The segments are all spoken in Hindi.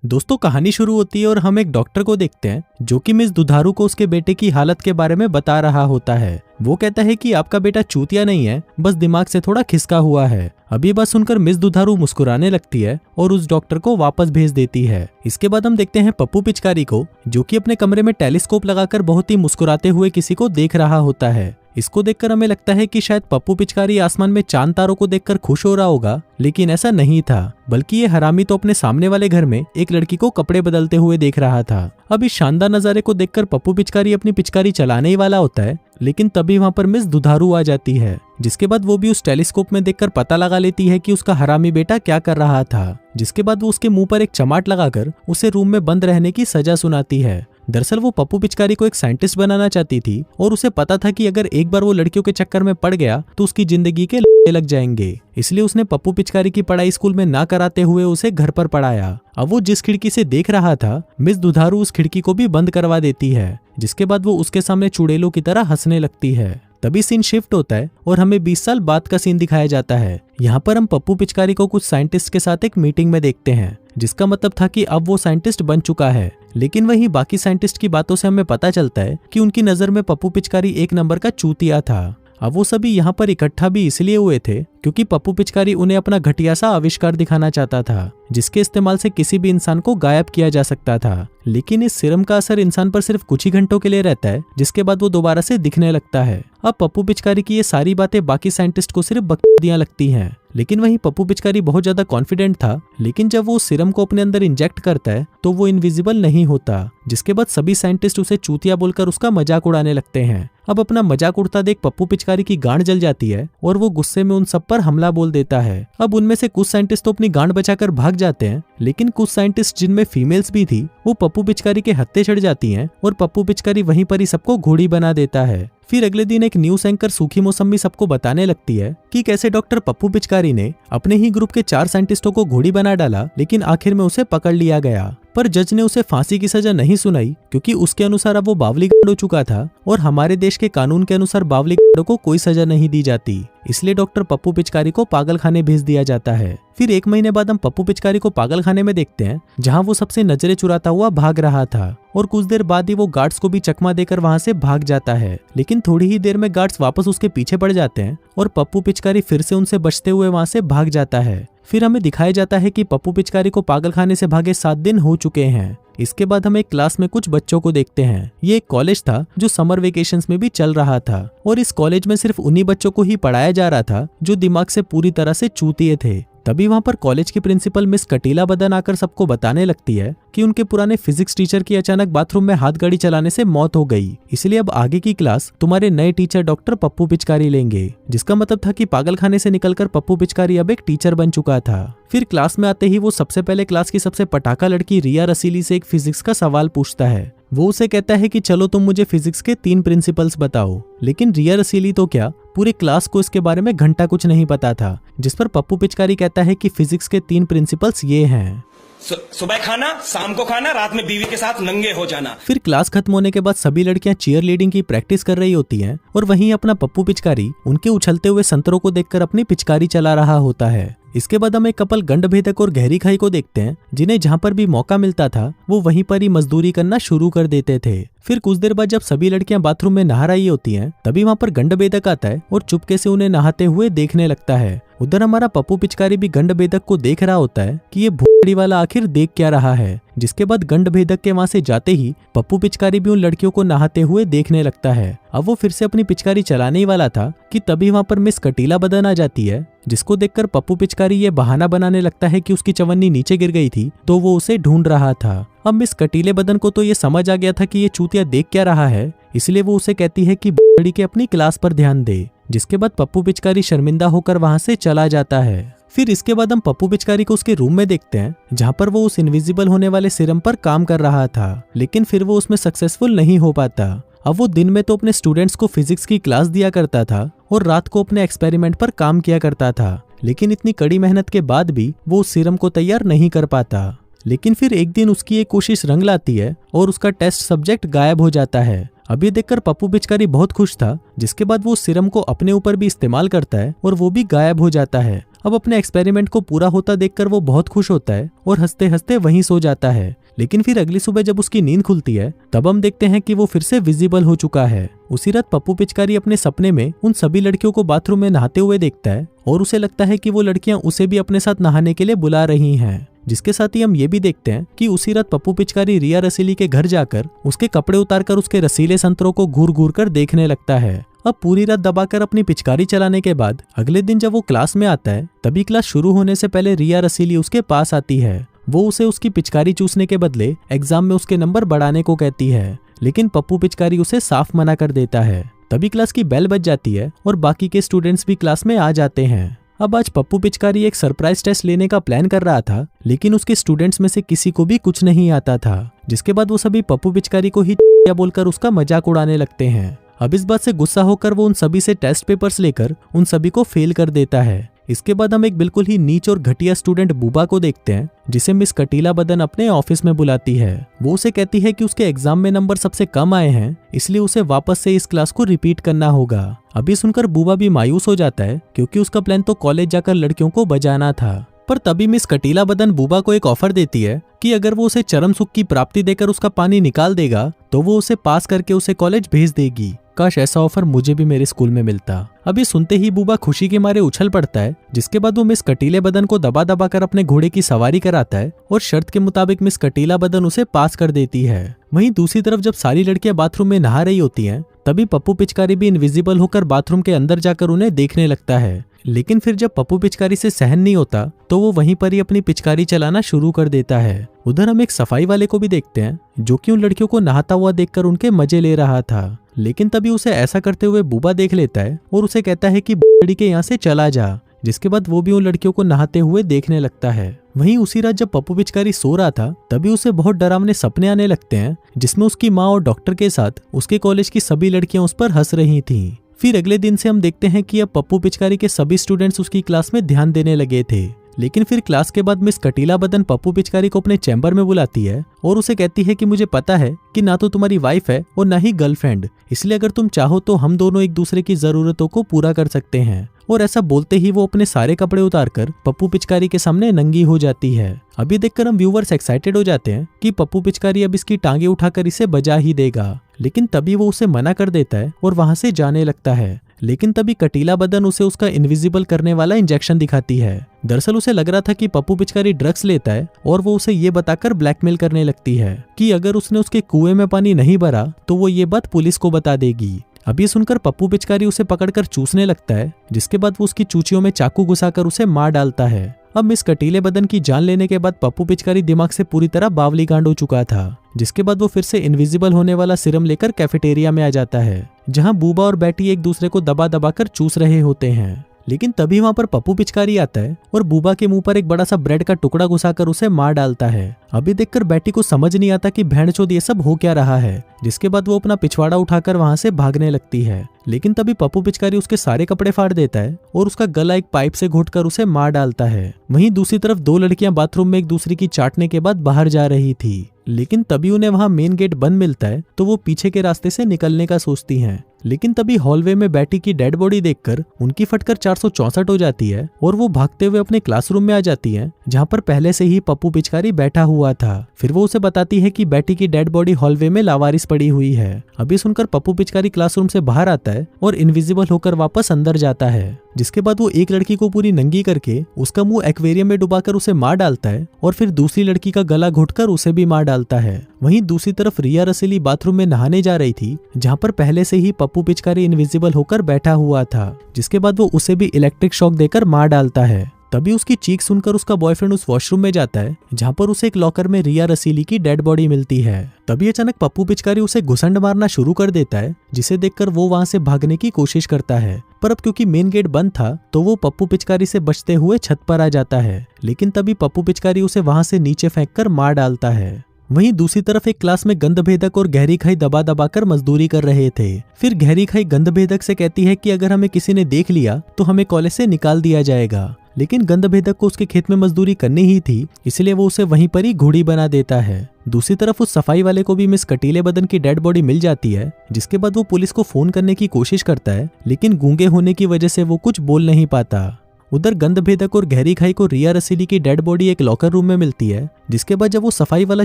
दोस्तों कहानी शुरू होती है और हम एक डॉक्टर को देखते हैं जो कि मिस दुधारू को उसके बेटे की हालत के बारे में बता रहा होता है। वो कहता है कि आपका बेटा चूतिया नहीं है, बस दिमाग से थोड़ा खिसका हुआ है। अब ये बात सुनकर मिस दुधारू मुस्कुराने लगती है और उस डॉक्टर को वापस भेज देती है। इसके बाद हम देखते हैं पप्पू पिचकारी को जो कि अपने कमरे में टेलीस्कोप लगाकर बहुत ही मुस्कुराते हुए किसी को देख रहा होता है। इसको देखकर हमें लगता है कि शायद पप्पू पिचकारी आसमान में चांद तारों को देखकर खुश हो रहा होगा, लेकिन ऐसा नहीं था, बल्कि ये हरामी तो अपने सामने वाले घर में एक लड़की को कपड़े बदलते हुए देख रहा था। अब इस शानदार नजारे को देखकर पप्पू पिचकारी अपनी पिचकारी चलाने ही वाला होता है, लेकिन तभी वहां पर मिस दुधारू आ जाती है, जिसके बाद वो भी उस टेलीस्कोप में देखकर पता लगा लेती है कि उसका हरामी बेटा क्या कर रहा था। जिसके बाद वो उसके मुंह पर एक चमाट लगाकर उसे रूम में बंद रहने की सजा सुनाती है। दरअसल वो पप्पू पिचकारी को एक साइंटिस्ट बनाना चाहती थी और उसे पता था कि अगर एक बार वो लड़कियों के चक्कर में पड़ गया तो उसकी जिंदगी के लग जाएंगे। इसलिए उसने पप्पू पिचकारी की पढ़ाई स्कूल में ना कराते हुए उसे घर पर पढ़ाया। अब वो जिस खिड़की से देख रहा था, मिस दुधारू उस खिड़की को भी बंद करवा देती है, जिसके बाद वो उसके सामने चुड़ैलों की तरह हंसने लगती है। तभी सीन शिफ्ट होता है और हमें 20 साल बाद का सीन दिखाया जाता है। यहाँ पर हम पप्पू पिचकारी को कुछ साइंटिस्ट के साथ एक मीटिंग में देखते हैं, जिसका मतलब था कि अब वो साइंटिस्ट बन चुका है। लेकिन वहीं बाकी साइंटिस्ट की बातों से हमें पता चलता है कि उनकी नजर में पप्पू पिचकारी एक नंबर का चूतिया था। अब वो सभी यहाँ पर इकट्ठा भी इसलिए हुए थे क्योंकि पप्पू पिचकारी उन्हें अपना घटिया सा आविष्कार दिखाना चाहता था, जिसके इस्तेमाल से किसी भी इंसान को गायब किया जा सकता था। लेकिन इस सीरम का असर इंसान पर सिर्फ कुछ ही घंटों के लिए रहता है, जिसके बाद वो दोबारा से दिखने लगता है। अब पप्पू पिचकारी की ये सारी बातें बाकी साइंटिस्ट को सिर्फ बकवादियां लगती हैं, लेकिन वहीं पप्पू पिचकारी बहुत ज्यादा कॉन्फिडेंट था। लेकिन जब वो सीरम को अपने अंदर इंजेक्ट करता है तो वो इनविजिबल नहीं होता, जिसके बाद सभी साइंटिस्ट उसे चूतिया बोलकर उसका मजाक उड़ाने लगते हैं। अब अपना मजाक उड़ता देख पप्पू पिचकारी की गांड जल जाती है और वो गुस्से में उन सब पर हमला बोल देता है। अब उनमें से कुछ साइंटिस्ट तो अपनी गांड बचाकर भाग जाते हैं, लेकिन कुछ साइंटिस्ट जिनमें फीमेल्स भी थी वो पप्पू पिचकारी के हत्थे चढ़ जाती हैं और पप्पू पिचकारी वहीं पर ही सबको घोड़ी बना देता है। फिर अगले दिन एक न्यूज एंकर सूखी मौसमी सबको बताने लगती है कि कैसे डॉक्टर पप्पू पिचकारी ने अपने ही ग्रुप के 4 साइंटिस्टों को घोड़ी बना डाला, लेकिन आखिर में उसे पकड़ लिया गया। पर जज ने उसे फांसी की सजा नहीं सुनाई क्योंकि उसके अनुसार अब वो बावली गांड हो चुका था और हमारे देश के कानून के अनुसार बावली गांडों को कोई सजा नहीं दी जाती। इसलिए डॉक्टर पप्पू पिचकारी को पागल खाने भेज दिया जाता है। फिर 1 महीने बाद हम पप्पू पिचकारी को पागल खाने में देखते हैं, जहां वो सबसे नजरें चुराता हुआ भाग रहा था और कुछ देर बाद ही वो गार्ड्स को भी चकमा देकर वहां से भाग जाता है। लेकिन थोड़ी ही देर में गार्ड्स वापस उसके पीछे पड़ जाते हैं और पप्पू पिचकारी फिर से उनसे बचते हुए वहां से भाग जाता है। फिर हमें दिखाया जाता है कि पप्पू पिचकारी को पागल खाने से भागे 7 दिन हो चुके हैं। इसके बाद हम एक क्लास में कुछ बच्चों को देखते हैं। ये एक कॉलेज था जो समर वेकेशंस में भी चल रहा था और इस कॉलेज में सिर्फ उन्हीं बच्चों को ही पढ़ाया जा रहा था जो दिमाग से पूरी तरह से चूतिए थे। तभी वहां पर कॉलेज की प्रिंसिपल मिस कटीला बदन आकर सबको बताने लगती है कि उनके पुराने फिजिक्स टीचर की अचानक बाथरूम में हाथ गाड़ी चलाने से मौत हो गई, इसलिए अब आगे की क्लास तुम्हारे नए टीचर डॉक्टर पप्पू पिचकारी लेंगे। जिसका मतलब था कि पागल खाने से निकलकर पप्पू पिचकारी अब एक टीचर बन चुका था। फिर क्लास में आते ही वो सबसे पहले क्लास की सबसे पटाखा लड़की रिया रसीली से एक फिजिक्स का सवाल पूछता है। वो उसे कहता है कि चलो तुम मुझे फिजिक्स के 3 प्रिंसिपल्स बताओ। लेकिन रिया रसीली तो क्या, पूरे क्लास को इसके बारे में घंटा कुछ नहीं पता था। जिस पर पप्पू पिचकारी कहता है कि फिजिक्स के 3 प्रिंसिपल्स ये हैं, सुबह खाना, शाम को खाना, रात में बीवी के साथ नंगे हो जाना। फिर क्लास खत्म होने के बाद सभी लड़कियां चीयर लीडिंग की प्रैक्टिस कर रही होती हैं और वहीं अपना पप्पू पिचकारी उनके उछलते हुए संतरों को देखकर अपनी पिचकारी चला रहा होता है। इसके बाद हम एक कपल गंडभेदक और गहरी खाई को देखते हैं, जिन्हें जहां पर भी मौका मिलता था वो वहीं पर ही मजदूरी करना शुरू कर देते थे। फिर कुछ देर बाद जब सभी लड़कियां बाथरूम में नहा रही होती हैं, तभी वहां पर गंडभेदक आता है और चुपके से उन्हें नहाते हुए देखने लगता है। उधर हमारा पप्पू पिचकारी भी गंडभेदक को देख रहा होता है कि ये भूखड़ी वाला आखिर देख क्या रहा है। जिसके बाद गंडभेदक के वहां से जाते ही पप्पू पिचकारी भी उन लड़कियों को नहाते हुए देखने लगता है। अब वो फिर से अपनी पिचकारी चलाने ही वाला था कि तभी वहां पर मिस कटीला बदन आ जाती है, जिसको देखकर पप्पू पिचकारी ये बहाना बनाने लगता है कि उसकी चवन्नी नीचे गिर गई थी तो वो उसे ढूंढ रहा था। अब मिस कटीले बदन को तो ये समझ आ गया था कि ये चूतिया देख क्या रहा है, इसलिए वो उसे कहती है कि बड़ी के अपनी क्लास पर ध्यान दे। जिसके बाद पप्पू पिचकारी शर्मिंदा होकर वहां से चला जाता है। फिर इसके बाद हम पप्पू पिचकारी को उसके रूम में देखते हैं, जहां पर वो उस इनविजिबल होने वाले सीरम पर काम कर रहा था, लेकिन फिर वो उसमें सक्सेसफुल नहीं हो पाता। अब वो दिन में तो अपने स्टूडेंट्स को फिजिक्स की क्लास दिया करता था और रात को अपने एक्सपेरिमेंट पर काम किया करता था, लेकिन इतनी कड़ी मेहनत के बाद भी वो उस सीरम को तैयार नहीं कर पाता। लेकिन फिर एक दिन उसकी एक कोशिश रंग लाती है और उसका टेस्ट सब्जेक्ट गायब हो जाता है। अब ये देखकर पप्पू पिचकारी बहुत खुश था, जिसके बाद वो उस सीरम को अपने ऊपर भी इस्तेमाल करता है और वो भी गायब हो जाता है। अब अपने एक्सपेरिमेंट को पूरा होता देखकर वो बहुत खुश होता है और हंसते हंसते वहीं सो जाता है। लेकिन फिर अगली सुबह जब उसकी नींद खुलती है तब हम देखते हैं कि वो फिर से विजिबल हो चुका है। उसी रात पप्पू पिचकारी अपने सपने में उन सभी लड़कियों को बाथरूम में नहाते हुए देखता है और उसे लगता है कि वो लड़कियां उसे भी अपने साथ नहाने के लिए बुला रही हैं। जिसके साथ ही हम ये भी देखते हैं कि उसी रात पप्पू पिचकारी रिया रसीली के घर जाकर उसके कपड़े उतारकर उसके रसीले संतरों को घूर घूर कर देखने लगता है। अब पूरी रात दबाकर अपनी पिचकारी चलाने के बाद अगले दिन जब वो क्लास में आता है तभी क्लास शुरू होने से पहले रिया रसीली उसके पास आती है। वो उसे उसकी पिचकारी चूसने के बदले एग्जाम में उसके नंबर बढ़ाने को कहती है, लेकिन पप्पू पिचकारी उसे साफ मना कर देता है। तभी क्लास की बेल बज जाती है और बाकी के स्टूडेंट्स भी क्लास में आ जाते हैं। अब आज पप्पू पिचकारी एक सरप्राइज टेस्ट लेने का प्लान कर रहा था, लेकिन उसके स्टूडेंट्स में से किसी को भी कुछ नहीं आता था। जिसके बाद वो सभी पप्पू पिचकारी को ही बोलकर उसका मजाक उड़ाने लगते हैं। अब इस बात से गुस्सा होकर वो उन सभी से टेस्ट पेपर्स लेकर उन सभी को फेल कर देता है। इसके बाद हम एक बिल्कुल ही नीच और घटिया स्टूडेंट बूबा को देखते हैं, जिसे मिस कटीला बदन अपने ऑफिस में बुलाती है। वो उसे कहती है कि उसके एग्जाम में नंबर सबसे कम आए हैं, इसलिए उसे वापस से इस क्लास को रिपीट करना होगा। अभी सुनकर बूबा भी मायूस हो जाता है, क्योंकि उसका प्लान तो कॉलेज जाकर लड़कियों को बजाना था। पर तभी मिस कटीला बदन बूबा को एक ऑफर देती है कि अगर वो उसे चरम सुख की प्राप्ति देकर उसका पानी निकाल देगा तो वो उसे पास करके उसे कॉलेज भेज देगी। काश ऐसा ऑफर मुझे भी मेरे स्कूल में मिलता। अभी सुनते ही बूबा खुशी के मारे उछल पड़ता है, जिसके बाद वो मिस कटीले बदन को दबा दबा कर अपने घोड़े की सवारी कराता है और शर्त के मुताबिक मिस कटीला बदन उसे पास कर देती है। वहीं दूसरी तरफ जब सारी लड़कियां बाथरूम में नहा रही होती हैं, तभी पप्पू पिचकारी भी इनविजिबल होकर बाथरूम के अंदर जाकर उन्हें देखने लगता है। लेकिन फिर जब पप्पू पिचकारी से सहन नहीं होता तो वो वहीं पर ही अपनी पिचकारी चलाना शुरू कर देता है। उधर हम एक सफाई वाले को भी देखते हैं, जो कि उन लड़कियों को नहाता हुआ देखकर उनके मजे ले रहा था। लेकिन तभी उसे ऐसा करते हुए बूबा देख लेता है और उसे कहता है कि बड़ी के यहाँ से चला जा। जिसके बाद वो भी उन लड़कियों को नहाते हुए देखने लगता है। वहीं उसी रात जब पप्पू पिचकारी सो रहा था तभी उसे बहुत डरावने सपने आने लगते हैं, जिसमें उसकी माँ और डॉक्टर के साथ उसके कॉलेज की सभी लड़कियां उस पर हंस रही थीं। फिर अगले दिन से हम देखते हैं कि अब पप्पू पिचकारी के सभी स्टूडेंट्स उसकी क्लास में ध्यान देने लगे थे। लेकिन फिर क्लास के बाद मिस कटीला बदन पप्पू पिचकारी को अपने चैम्बर में बुलाती है और उसे कहती है कि मुझे पता है कि ना तो तुम्हारी वाइफ है और ना ही गर्लफ्रेंड, इसलिए अगर तुम चाहो तो हम दोनों एक दूसरे की जरूरतों को पूरा कर सकते हैं। और ऐसा बोलते ही वो अपने सारे कपड़े उतारकर पप्पू पिचकारी के सामने नंगी हो जाती है। अभी देखकर हम व्यूवर्स एक्साइटेड हो जाते हैं कि पप्पू पिचकारी अब इसकी टांगे उठाकर इसे बजा ही देगा। लेकिन तभी वो उसे मना कर देता है और वहां से जाने लगता है। लेकिन तभी कटीला बदन उसे उसका इनविजिबल करने वाला इंजेक्शन दिखाती है। दरअसल उसे लग रहा था कि पप्पू पिचकारी ड्रग्स लेता है और वो उसे ये बताकर ब्लैकमेल करने लगती है कि अगर उसने उसके कुएं में पानी नहीं भरा तो वो ये बात पुलिस को बता देगी। अभी सुनकर पप्पू पिचकारी उसे पकड़कर चूसने लगता है, जिसके बाद वो उसकी चूचियों में चाकू घुसाकर उसे मार डालता है। अब मिस कटीले बदन की जान लेने के बाद पप्पू पिचकारी दिमाग से पूरी तरह बावली गांड हो चुका था, जिसके बाद वो फिर से इनविजिबल होने वाला सिरम लेकर कैफेटेरिया में आ जाता है, जहां बूबा और बैटी एक दूसरे को दबा दबा कर चूस रहे होते हैं। लेकिन तभी वहां पर पप्पू पिचकारी आता है और बूबा के मुंह पर एक बड़ा सा ब्रेड का टुकड़ा घुसाकर उसे मार डालता है। अभी देखकर बैटी को समझ नहीं आता कि भेड़चोद ये सब हो क्या रहा है, जिसके बाद वो अपना पिछवाड़ा उठाकर वहां से भागने लगती है। लेकिन तभी पप्पू पिचकारी उसके सारे कपड़े फाड़ देता है और उसका गला एक पाइप से घोटकर उसे मार डालता है। वहीं दूसरी तरफ दो लड़कियां बाथरूम में एक दूसरे की चाटने के बाद बाहर जा रही थी। लेकिन तभी उन्हें वहां मेन गेट बंद मिलता है तो वो पीछे के रास्ते से निकलने का सोचती हैं। लेकिन तभी हॉलवे में बैटी की डेड बॉडी देखकर उनकी फटकर 464 हो जाती है और वो भागते हुए अपने क्लासरूम में आ जाती हैं, जहां पर पहले से ही पप्पू पिचकारी बैठा हुआ था। फिर वो उसे बताती है कि बैटी की डेड बॉडी हॉलवे में लावारिस पड़ी हुई है। अभी सुनकर पप्पू पिचकारी क्लासरूम से बाहर आता है और इनविजिबल होकर वापस अंदर जाता है, जिसके बाद वो एक लड़की को पूरी नंगी करके उसका मुंह एक्वेरियम में डुबाकर उसे मार डालता है और फिर दूसरी लड़की का गला घोटकर उसे भी मार डालता है। वहीं दूसरी तरफ रिया रसीली बाथरूम में नहाने जा रही थी, जहां पर पहले से ही पप्पू पिचकारी इनविजिबल होकर बैठा हुआ था, जिसके बाद वो उसे भी इलेक्ट्रिक शॉक देकर मार डालता है। तभी उसकी चीख सुनकर उसका बॉयफ्रेंड उस वॉशरूम में जाता है, जहां पर उसे एक लॉकर में रिया रसीली की डेड बॉडी मिलती है। तभी अचानक पप्पू पिचकारी उसे घुसंड मारना शुरू कर देता है, जिसे देखकर वो वहां से भागने की कोशिश करता है, पर अब क्योंकि मेन गेट बंद था तो वो पप्पू पिचकारी से बचते हुए छत पर आ जाता है। लेकिन तभी पप्पू पिचकारी उसे वहां से नीचे फेंककर मार डालता है। वहीं दूसरी तरफ एक क्लास में गंधभेदक और गहरी खाई दबा दबा कर मजदूरी कर रहे थे। फिर गहरी खाई गंधभेदक से कहती है कि अगर हमें किसी ने देख लिया तो हमें कॉलेज से निकाल दिया जाएगा। लेकिन गंधभेदक को उसके खेत में मजदूरी करनी ही थी, इसलिए वो उसे वहीं पर ही घोड़ी बना देता है। दूसरी तरफ उस सफाई वाले को भी मिस कटीले बदन की डेड बॉडी मिल जाती है, जिसके बाद वो पुलिस को फोन करने की कोशिश करता है, लेकिन गूंगे होने की वजह से वो कुछ बोल नहीं पाता। उधर गंधभेदक और गहरी खाई को रिया रसीली की डेड बॉडी एक लॉकर रूम में मिलती है, जिसके बाद जब वो सफाई वाला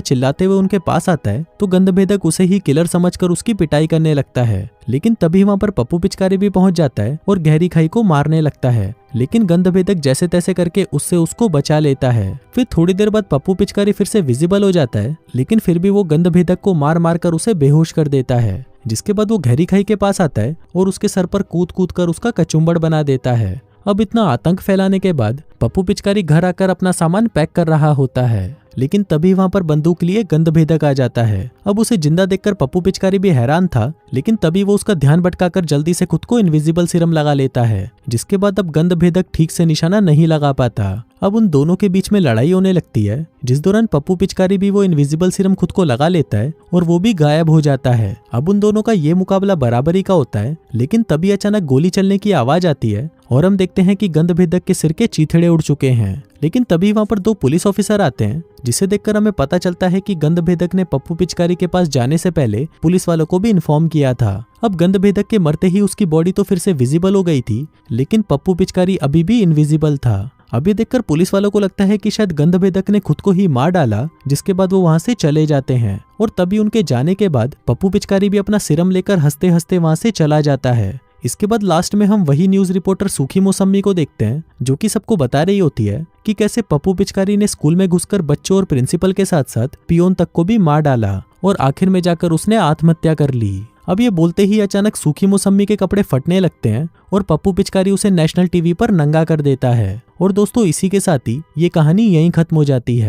चिल्लाते हुए उनके पास आता है तो गंधभेदक उसे ही किलर समझकर उसकी पिटाई करने लगता है। लेकिन तभी वहां पर पप्पू पिचकारी भी पहुंच जाता है और गहरी खाई को मारने लगता है, लेकिन गंधभेदक जैसे तैसे करके उससे उसको बचा लेता है। फिर थोड़ी देर बाद पप्पू पिचकारी फिर से विजिबल हो जाता है, लेकिन फिर भी वो गंधभेदक को मार मार कर उसे बेहोश कर देता है, जिसके बाद वो गहरी खाई के पास आता है और उसके सर पर कूद कूद कर उसका कचुम्बड़ बना देता है। अब इतना आतंक फैलाने के बाद पप्पू पिचकारी घर आकर अपना सामान पैक कर रहा होता है, लेकिन तभी वहां पर बंदूक लिए गंधभेदक आ जाता है। अब उसे जिंदा देखकर पप्पू पिचकारी भी हैरान था, लेकिन तभी वो उसका ध्यान भटकाकर जल्दी से खुद को इनविजिबल सीरम लगा लेता है, जिसके बाद अब गंधभेदक ठीक से निशाना नहीं लगा पाता। अब उन दोनों के बीच में लड़ाई होने लगती है, जिस दौरान पप्पू पिचकारी भी वो इनविजिबल सीरम खुद को लगा लेता है और वो भी गायब हो जाता है। अब उन दोनों का ये मुकाबला बराबरी का होता है, लेकिन तभी अचानक गोली चलने की आवाज आती है और हम देखते हैं कि गंधभेदक के सिर के चीथड़े उड़ चुके हैं। लेकिन तभी वहां पर 2 पुलिस ऑफिसर आते हैं, जिसे देखकर हमें पता चलता है कि गंधभेदक ने पप्पू पिचकारी के पास जाने से पहले पुलिस वालों को भी इन्फॉर्म किया था। अब गंधभेदक के मरते ही उसकी बॉडी तो फिर से विजिबल हो गई थी, लेकिन पप्पू पिचकारी अभी भी इनविजिबल था। अब ये देखकर पुलिस वालों को लगता है कि शायद गंधभेदक ने खुद को ही मार डाला, जिसके बाद वो वहां से चले जाते हैं और तभी उनके जाने के बाद पप्पू पिचकारी भी अपना सिरम लेकर हंसते हंसते वहां से चला जाता है। इसके बाद लास्ट में हम वही न्यूज रिपोर्टर सूखी मौसम्मी को देखते हैं, जो कि सबको बता रही होती है कि कैसे पप्पू पिचकारी ने स्कूल में घुसकर बच्चों और प्रिंसिपल के साथ साथ पियोन तक को भी मार डाला और आखिर में जाकर उसने आत्महत्या कर ली। अब ये बोलते ही अचानक सूखी मौसम्मी के कपड़े फटने लगते हैं और पप्पू पिचकारी उसे नेशनल टीवी पर नंगा कर देता है। और दोस्तों, इसी के साथ ही ये कहानी यहीं खत्म हो जाती है।